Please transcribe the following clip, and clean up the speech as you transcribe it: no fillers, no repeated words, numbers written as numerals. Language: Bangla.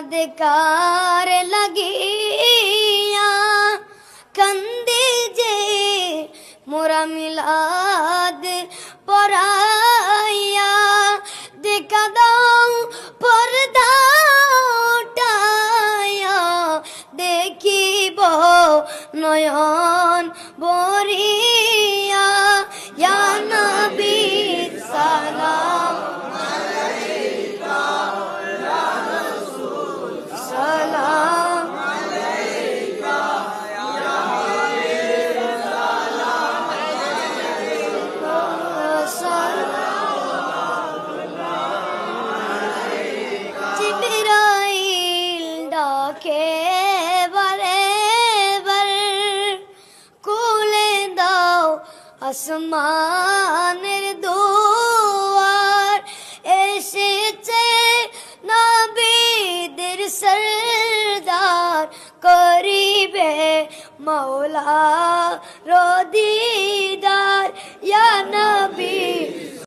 সদকার লাগিয়া কান্দে যে মোরা মিলাদ পরাইয়া দেখা দাও পর্দা উঠাইয়া দেখিব নয়ন বরিয়া ইয়া নবী সালাম আলাইকা ইয়া রাসূল সালাম আলাইকা ইয়া হাবিব সালাম আলাইকা সালাম আলাইকা জিবরাইল ডাকে বারে বার কোলে দাও আসমান